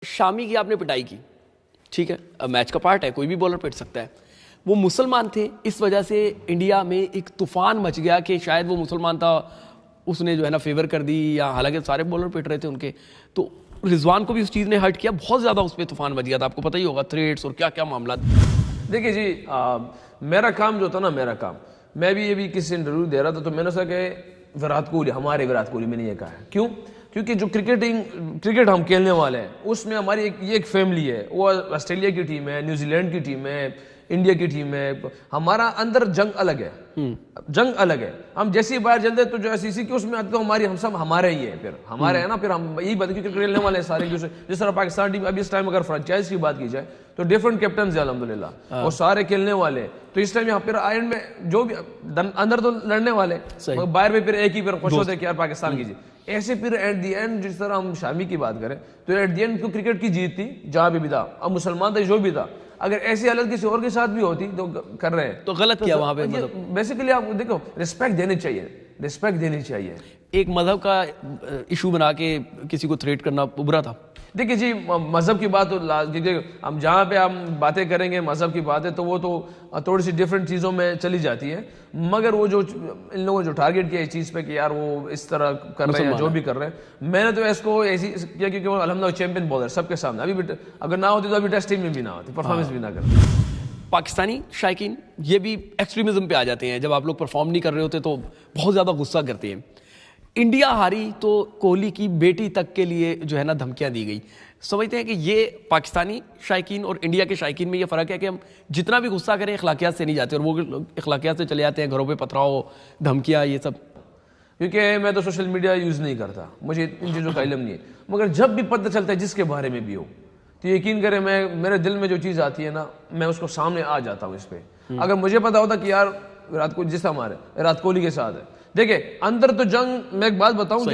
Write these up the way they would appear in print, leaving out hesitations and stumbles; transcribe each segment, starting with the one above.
शामी की आपने पिटाई की, ठीक है, अब मैच का पार्ट है, कोई भी बॉलर पिट सकता है। वो मुसलमान थे, इस वजह से इंडिया में एक तूफान मच गया कि शायद वो मुसलमान था, उसने जो है ना फेवर कर दी, या हालांकि सारे बॉलर पिट रहे थे उनके, तो रिजवान को भी उस चीज़ ने हर्ट किया, बहुत ज़्यादा उस पर तूफान मच गया था, आपको पता ही होगा, थ्रेड्स और क्या क्या मामला। देखिए जी, मेरा काम जो था ना, मेरा काम, मैं भी ये भी किसी इंटरव्यू दे रहा था, तो मैंने सोचा कि विराट कोहली, हमारे विराट कोहली, मैंने ये कहा है। क्यों? क्योंकि जो क्रिकेट हम खेलने वाले हैं उसमें हमारी ये एक फैमिली है। वो ऑस्ट्रेलिया की टीम है, न्यूजीलैंड की टीम है, इंडिया की टीम है, हमारा अंदर जंग अलग है, जंग अलग है। हम जैसी बाहर चलते तो जो ऐसी की उसमें आते तो हमारी, हम सब हमारे ही है, फिर हमारे है ना, फिर हम यही बात, क्योंकि खेलने वाले हैं सारे जिस तरह पाकिस्तान टीम अभी इस टाइम अगर फ्रेंचाइज की बात की जाए तो डिफरेंट कैप्टन है अल्हम्दुलिल्लाह, और सारे खेलने वाले, तो इस टाइम यहाँ फिर आयरन में जो भी अंदर तो लड़ने वाले, बाहर में फिर एक ही फिर खुश होते कि यार पाकिस्तान की जीत। ऐसे फिर एट दी एंड, जिस तरह हम शामी की बात करें तो एट दी एंड तो क्रिकेट की जीत थी, जहां भी था, अब मुसलमान था जो भी था, अगर ऐसी हालत किसी और के साथ भी होती तो कर रहे हैं तो गलत किया वहां पे। मतलब बेसिकली आप देखो, रिस्पेक्ट देनी चाहिए, रिस्पेक्ट देनी चाहिए। एक मजहब का इशू बना के किसी को थ्रेट करना बुरा था। देखिए जी, मजहब की बात तो हम जहाँ पे हम बातें करेंगे मजहब की बातें, तो वो तो थोड़ी सी डिफरेंट चीज़ों में चली जाती है, मगर वो जो इन लोगों ने जो टारगेट किया इस चीज़ पे कि यार वो इस तरह कर रहे हैं, जो भी कर रहे हैं, मैंने तो इसको ऐसी किया क्योंकि वो अल्हम्दुलिल्लाह चैंपियन बॉलर सबके सामने, अभी भी अगर ना होती तो अभी टेस्ट टीम में भी ना होती, परफॉर्मेंस भी ना करती। पाकिस्तानी शायकीन ये भी एक्सट्रीमिज्म पे आ जाते हैं, जब आप लोग परफॉर्म नहीं कर रहे होते तो बहुत ज़्यादा गुस्सा करते हैं। इंडिया हारी तो कोहली की बेटी तक के लिए जो है ना धमकियां दी गई। समझते हैं कि ये पाकिस्तानी शायकीन और इंडिया के शायकीन में ये फ़र्क है कि हम जितना भी गुस्सा करें अखलाकियात से नहीं जाते, और वो अखलाकियात से चले जाते हैं, घरों पे पथराव, धमकियां, ये सब। क्योंकि मैं तो सोशल मीडिया यूज़ नहीं करता, मुझे इन चीज़ों का इल्म नहीं है, मगर जब भी पता चलता है जिसके बारे में भी हो, तो यकीन करें मैं, मेरे दिल में जो चीज़ आती है ना, मैं उसको सामने आ जाता हूँ इस पर। अगर मुझे पता होता कि यार विराट कोहली, जिस हमारे विराट कोहली के साथ है, देखिए अंदर तो जंग, मैं एक बात बताऊं,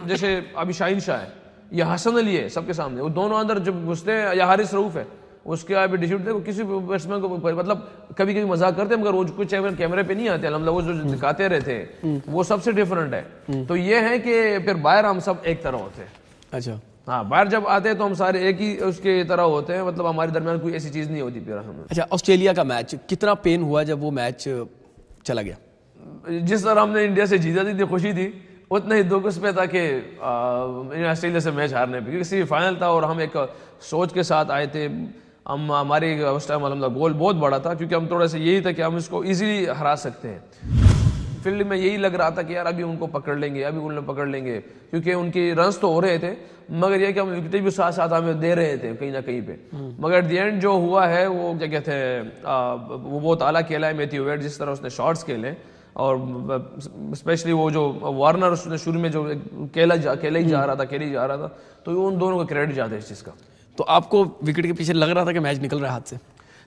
जैसे अभी शाहीन शाह है या हसन अली है, सबके सामने वो दोनों अंदर जब घुसते हैं, या हारिस रऊफ है, उसके अभी डिस्ट्रीब्यूट देखो, किसी बैट्समैन को मतलब कभी कभी मजाक करते हैं, मगर वो कुछ कैमरे पे नहीं आते, अल्हम्दुलिल्लाह वो जो दिखाते रहते हैं वो सबसे डिफरेंट है। तो ये है कि फिर बाहर हम सब एक तरह होते हैं। अच्छा, हाँ, बाहर जब आते हैं तो हम सारे एक ही उसके तरह होते हैं, मतलब हमारे दरमियान कोई ऐसी चीज नहीं होती फिर हम। अच्छा, ऑस्ट्रेलिया का मैच कितना पेन हुआ जब वो मैच चला गया? जिस तरह हमने इंडिया से जीता थी, इतनी खुशी थी, उतना ही दुख उस पे था कि ऑस्ट्रेलिया से मैच हारने पे, क्योंकि सिर्फ फाइनल था और हम एक सोच के साथ आए थे। हम हमारी उस टाइम अल्हम्दुलिल्लाह गोल बहुत बड़ा था, क्योंकि हम थोड़ा सा यही था कि हम इसको इजीली हरा सकते हैं। फील्ड में यही लग रहा था कि यार अभी उनको पकड़ लेंगे, अभी उन्हें पकड़ लेंगे, क्योंकि उनकी रन्स तो हो रहे थे, मगर ये कि हम विकेट भी साथ साथ हमें दे रहे थे कहीं ना कहीं पे। मगर एट द एंड जो हुआ है वो क्या कहते हैं, वो बहुत आला खेला है मैथ्यू वेड, जिस तरह उसने शॉट्स खेले, और स्पेशली वो जो वार्नर उसने शुरू में जो खेला ही जा रहा था, तो उन दोनों को क्रेडिट जाता है इस चीज़ का। तो आपको विकेट के पीछे लग रहा था कि मैच निकल रहा है हाथ से?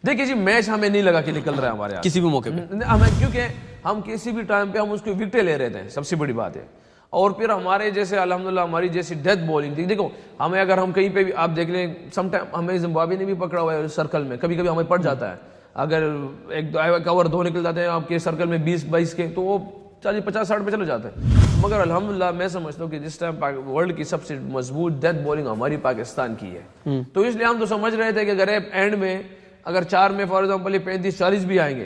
देखिए जी, मैच हमें नहीं लगा कि निकल रहा है हमारे हाथ किसी भी मौके पे, हमें, क्योंकि हम किसी भी टाइम पे हम उसको विकेटें ले रहे थे, सबसे बड़ी बात है। और फिर हमारे जैसे अल्हम्दुलिल्लाह हमारी जैसी डेथ बॉलिंग थी। देखो हमें, अगर हम कहीं पे भी आप देख लें, समटाइम हमें जिम्बाब्वे ने भी पकड़ा हुआ है सर्कल में, कभी कभी हमें पड़ जाता है, अगर एक ओवर 2 निकल जाते हैं आपके सर्कल में 20-22 के, तो वो 40-50-60 पे चले जाते हैं। मगर अल्हम्दुलिल्लाह मैं समझता हूँ कि जिस टाइम वर्ल्ड की सबसे मजबूत डेथ बॉलिंग हमारी पाकिस्तान की है, तो इसलिए हम तो समझ रहे थे कि अगर एंड में अगर 4 में फॉर एग्जाम्पल 35-40 भी आएंगे,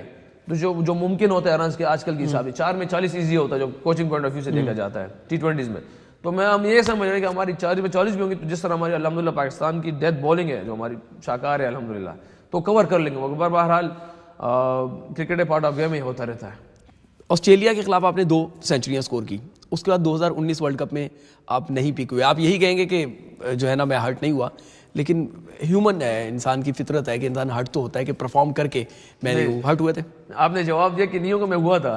तो जो मुमकिन होता है रन के आजकल के हिसाब से 4 में 40 ईजी होता है, जो कोचिंग पॉइंट ऑफ व्यू से देखा जाता है T20s में। तो हम ये समझ रहे हैं कि हमारी 4 में 40 भी होंगी, तो जिस तरह हमारी अल्हम्दुलिल्लाह पाकिस्तान की डेथ बॉलिंग है, जो हमारी शाकार है अल्हम्दुलिल्लाह, तो कवर कर लेंगे। मगर बहरहाल क्रिकेट पार्ट ऑफ गेम में होता रहता है। ऑस्ट्रेलिया के खिलाफ आपने 2 सेंचुरियां स्कोर की, उसके बाद 2019 वर्ल्ड कप में आप नहीं पिक हुए। आप यही कहेंगे कि जो है ना मैं हर्ट नहीं हुआ, लेकिन ह्यूमन है, इंसान की फितरत है कि इंसान हर्ट तो होता है कि परफॉर्म करके मैं नहीं हर्ट हुए थे। आपने जवाब दिया कि नहीं होगा, मैं हुआ था।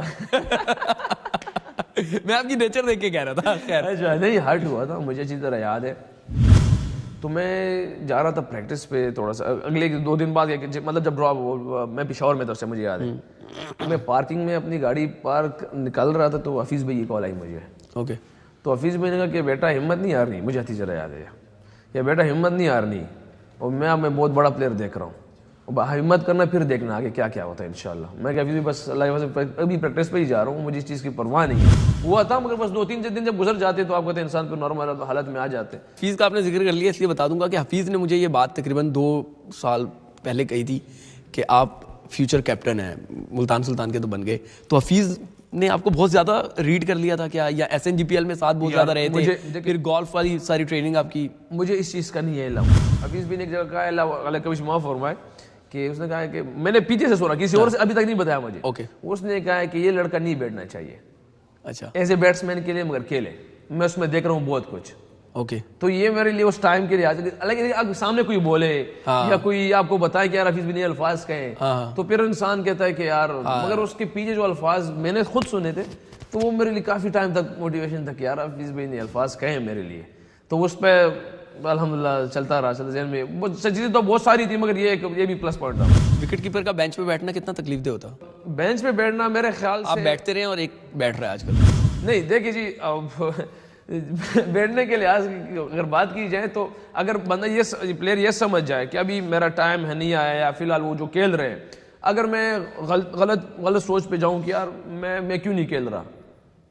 मैं आपकी नेचर देख के कह रहा था। खैर, अच्छा, नहीं हर्ट हुआ था, मुझे अच्छी तरह याद है। तो मैं जा रहा था प्रैक्टिस पे, थोड़ा सा अगले 2 दिन बाद, मतलब जब ड्रॉप, मैं पेशावर में था, उससे मुझे याद है। तो मैं पार्किंग में अपनी गाड़ी पार्क निकल रहा था, तो हफीज़ भाई की कॉल आई मुझे। ओके, तो हफीज़ भाई ने कहा कि बेटा हिम्मत नहीं हारनी, मुझे अच्छी तरह याद है, या बेटा हिम्मत नहीं हारनी, और मैं बहुत बड़ा प्लेयर देख रहा हूँ। हिम्मत करना, फिर देखना आगे क्या क्या होता है इंशाल्लाह। मैं अभी भी बस अल्लाह से अभी प्रैक्टिस पे ही जा रहा हूँ, मुझे इस चीज़ की परवाह नहीं है। हुआ था मगर बस 2-3 दिन जब गुजर जाते तो आप कहते हैं इंसान फिर नॉर्मल हालत में आ जाते। हफीज़ का आपने जिक्र कर लिया, इसलिए बता दूंगा कि हफीज़ ने मुझे ये बात तकरीबन 2 साल पहले कही थी कि आप फ्यूचर कैप्टन हैं, मुल्तान सुल्तान के तो बन गए। तो हफीज़ ने आपको बहुत ज़्यादा रीड कर लिया था क्या, या SNGPL में साथ बहुत ज़्यादा रहे थे, फिर गोल्फ वाली सारी ट्रेनिंग आपकी? मुझे इस चीज़ का नहीं है इल्म। हफीज़ भी ने एक जगह कहा, अल्लाह कभी माफ़ फरमाए, कि उसने कहा है कि मैंने पीछे से सुना, किसी और से अभी तक नहीं बताया मुझे। ओके। उसने कहा है कि ये लड़का नहीं बैठना चाहिए अच्छा, एज ए बैट्समैन के लिए, मगर खेले। मैं उसमें देख रहा हूँ बहुत कुछ। ओके। तो ये मेरे लिए उस टाइम के लिए अलग सामने कोई बोले या कोई आपको बताए कि यार हफीज भी नहीं अल्फाज कहें, तो फिर इंसान कहता है कि यार, मगर उसके पीछे जो अल्फाज मैंने खुद सुने थे तो वो मेरे लिए काफी टाइम तक मोटिवेशन था कि यार हफीज भाई ने अल्फाज कहे मेरे लिए। तो उस पर अल्हम्दुलिल्लाह चलता रहा, चलता में चीजें तो बहुत सारी थी, मगर ये भी प्लस पॉइंट था। विकेट कीपर का बेंच पे बैठना कितना तकलीफ दे होता? बेंच पे बैठना मेरे ख्याल आप से बैठते रहे और एक बैठ रहा है आजकल। नहीं, देखिए जी, अब बैठने के लिहाज की अगर बात की जाए तो अगर बंदा ये प्लेयर ये समझ जाए कि अभी मेरा टाइम है, नहीं आया, या फिलहाल वो जो खेल रहे हैं, अगर मैं गलत सोच पे जाऊं कि यार मैं क्यों नहीं खेल रहा,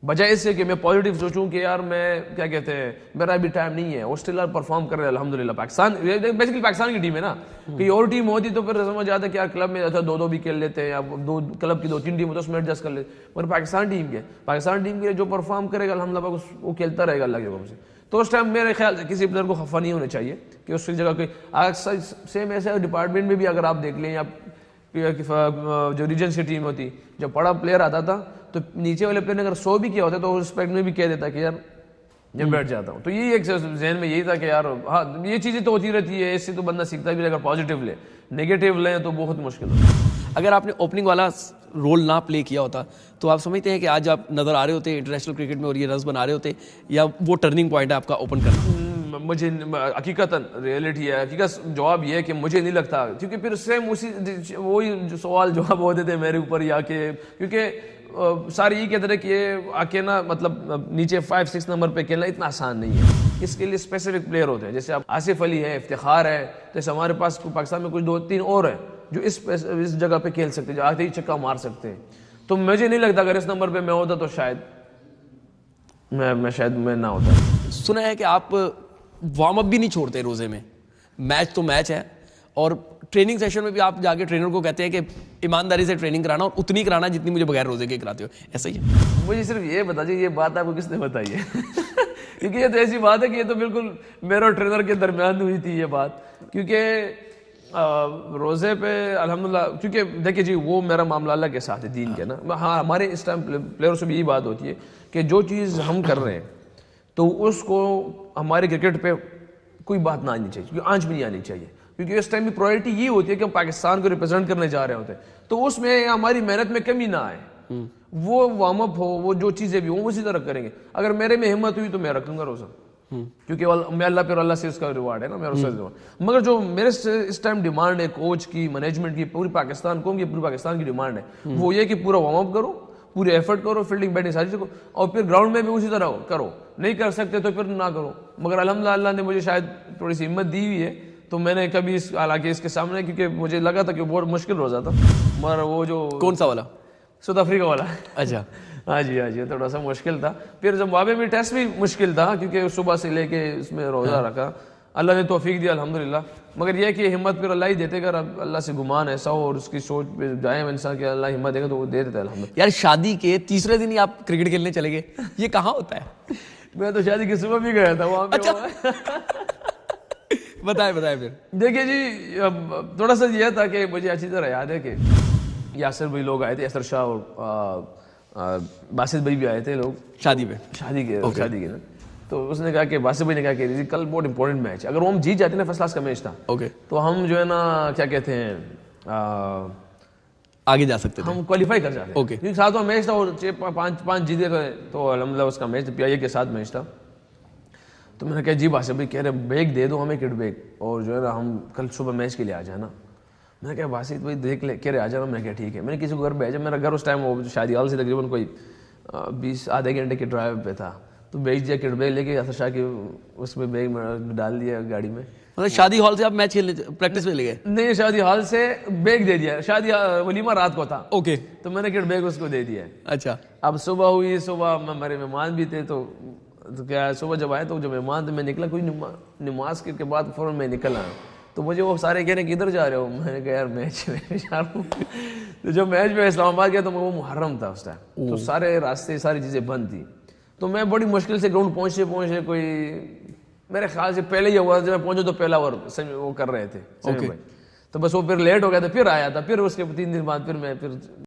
बजाय इससे कि मैं पॉजिटिव सोचूं कि यार मैं क्या कहते हैं मेरा अभी टाइम नहीं है, वो स्टिल परफॉर्म कर रहे हैं अल्हम्दुलिल्लाह। पाकिस्तान बेसिकली पाकिस्तान की टीम है ना, कहीं और टीम होती तो फिर समझ आता कि यार क्लब में अच्छा 2-2 भी खेल लेते हैं, या क्लब की 2-3 टीम हो तो उसमें एडजस्ट कर लेते, मगर पाकिस्तान टीम के जो परफॉर्म करेगा अल्हम्दुलिल्लाह वो खेलता रहेगा अल्लाह के हुक्म से। तो उस टाइम मेरे ख्याल से किसी प्लेयर को खफा नहीं होना चाहिए कि उसकी जगह कोई सेम ऐसे डिपार्टमेंट में भी अगर आप देख लें, या जो रीजन्स की टीम होती, जब बड़ा प्लेयर आता था तो नीचे वाले प्लेयर ने अगर 100 भी किया होता तो रिस्पेक्ट में भी कह देता कि यार जब बैठ जाता हूँ। तो ये एक जहन में यही था कि यार हाँ, ये चीज़ें तो होती रहती है, इससे तो बंदा सीखता भी, अगर पॉजिटिव ले, नेगेटिव ले तो बहुत मुश्किल होता है। अगर आपने ओपनिंग वाला रोल ना प्ले किया होता तो आप समझते हैं कि आज आप नजर आ रहे होते इंटरनेशनल क्रिकेट में और ये रन्स बना रहे होते, या वो टर्निंग पॉइंट है आपका ओपन करना? मुझे हकीकतन रियलिटी है, हकीकत जवाब ये है कि मुझे नहीं लगता, क्योंकि फिर सेम वही सवाल जवाब होते थे मेरे ऊपर ही आके, क्योंकि सारे ये कहते थे कि ये आके ना मतलब नीचे 5-6 नंबर पे खेलना इतना आसान नहीं है, इसके लिए स्पेसिफिक प्लेयर होते हैं। जैसे आप आसिफ अली है, इफ्तिखार है, जैसे हमारे पास पाकिस्तान में कुछ 2-3 और हैं जो इस जगह पे खेल सकते हैं, जो आते ही छक्का मार सकते हैं। तो मुझे नहीं लगता अगर इस नंबर पे मैं होता तो शायद मैं ना होता। सुना है कि आप वार्म अप भी नहीं छोड़ते रोजे में, मैच तो मैच है, और ट्रेनिंग सेशन में भी आप जाके ट्रेनर को कहते हैं कि ईमानदारी से ट्रेनिंग कराना और उतनी कराना जितनी मुझे बगैर रोजे के कराते हो, ऐसा ही है? मुझे सिर्फ ये बता दीजिए, ये बात आपको किसने बताई है? क्योंकि ये तो ऐसी बात है कि ये तो बिल्कुल मेरे और ट्रेनर के दरमियान हुई थी ये बात, क्योंकि रोजे पे अल्हम्दुलिल्लाह, क्योंकि देखिए जी वो मेरा मामला अल्लाह के साथ है, दीन के ना। हाँ, हमारे इस टाइम प्लेयरों से भी यही बात होती है कि जो चीज़ हम कर रहे हैं तो उसको हमारे क्रिकेट पे कोई बात ना आनी चाहिए, क्योंकि आंच भी नहीं आनी चाहिए, क्योंकि इस टाइम की प्रायोरिटी ये होती है कि हम पाकिस्तान को रिप्रेजेंट करने जा रहे होते हैं, तो उसमें हमारी मेहनत में कमी ना आए, वो वार्म अप हो, वो जो चीज़ें भी हो उसी तरह करेंगे। अगर मेरे में हिम्मत हुई तो मैं रखूंगा रोजा, क्योंकि मैं अल्लाह से उसका रिवार्ड है ना, मेरा उसका। मगर जो मेरे से इस टाइम डिमांड है कोच की, मैनेजमेंट की, पूरी पाकिस्तान को, पूरी पाकिस्तान की डिमांड है, वो ये कि पूरा वार्म अप करो, पूरे एफर्ट करो, फील्डिंग बैटिंग सारी चीज़, और फिर ग्राउंड में भी उसी तरह करो, नहीं कर सकते तो फिर ना करो। मगर अल्हम्दुलिल्लाह अल्लाह ने मुझे शायद थोड़ी सी हिम्मत दी हुई है, तो मैंने कभी हालांकि इसके सामने, क्योंकि मुझे लगा था कि बहुत मुश्किल रोजा था, मगर वो जो कौन सा वाला? साउथ अफ्रीका वाला। अच्छा, हाँ जी, थोड़ा सा मुश्किल था। फिर जिम्बाब्वे में टेस्ट भी मुश्किल था, क्योंकि सुबह से लेके इसमें रोजा रखा, अल्लाह ने तौफीक दिया अल्हम्दुलिल्लाह। मगर यह कि हिम्मत फिर अल्लाह ही देते, अगर अल्लाह से गुमान ऐसा हो और उसकी सोच पे जाए इंसान कि अल्लाह हिम्मत देगा तो वो दे देता है अल्हम्दुलिल्लाह। यार शादी के तीसरे दिन ही आप क्रिकेट खेलने चले गए, ये कहाँ होता है? मैं तो शादी की सुबह भी गया था वहाँ पे। अच्छा। बताए फिर। देखिए जी, थोड़ा सा यह था कि मुझे अच्छी तरह याद है कि यासिर भाई लोग आए थे, असर शाह और बासित भाई भी आए थे लोग शादी के ना। तो उसने कहा कि बासित भाई ने कहा कि कल बहुत इंपॉर्टेंट मैच, अगर वो हम जीत जाते ना, फर्स्ट क्लास का मैच था, तो हम जो है ना क्या कहते हैं आगे जा सकते थे, हम क्वालिफाई कर जाते। क्योंकि 7वां मैच था और 5 जीते गए, तो अल्हम्दुलिल्लाह उसका मैच PIA के साथ मैच था। तो मैंने कहा जी बासित भाई कह रहे बैग दे दो हमें, किट बैग, और जो है ना हम कल सुबह मैच के लिए आ जाना। मैंने कहा बासित भाई देख ले, कह रहे आ जाना। मैं क्या ठीक है। मैंने किसी को घर भेजा, मेरा घर उस टाइम वो शादी हाल से तकरीबन कोई 20 आधे घंटे के ड्राइव पे था, तो भेज दिया किट बैग लेके, असर शाह की उसमें बैग में डाल दिया गाड़ी में। मतलब शादी हॉल से आप मैच खेलने प्रैक्टिस में ले गए? नहीं, शादी हॉल से बैग दे दिया, शादी वलीमा रात को था, ओके। तो मैंने किट बैग उसको दे दिया। अच्छा। अब सुबह हुई, सुबह मेरे मेहमान भी थे, तो क्या सुबह जब आए तो जो मेहमान थे, मैं निकला, कोई नमाज के बाद फौरन मैं निकल आया, तो मुझे वो सारे कह रहे किधर जा रहे हो? मैंने कहा यार मैच में जा रहा हूँ। तो जब मैच में इस्लामाबाद गया तो वो मुहर्रम था उस टाइम, तो सारे रास्ते सारी चीज़ें बंद थी, तो मैं बड़ी मुश्किल से ग्राउंड पहुँचे कोई मेरे ख्याल से पहले ही हुआ, जब मैं पहुंचा तो पहला ओवर वो कर रहे थे। ओके। तो बस वो फिर लेट हो गया था, फिर आया था, फिर उसके 3 दिन बाद फिर मैं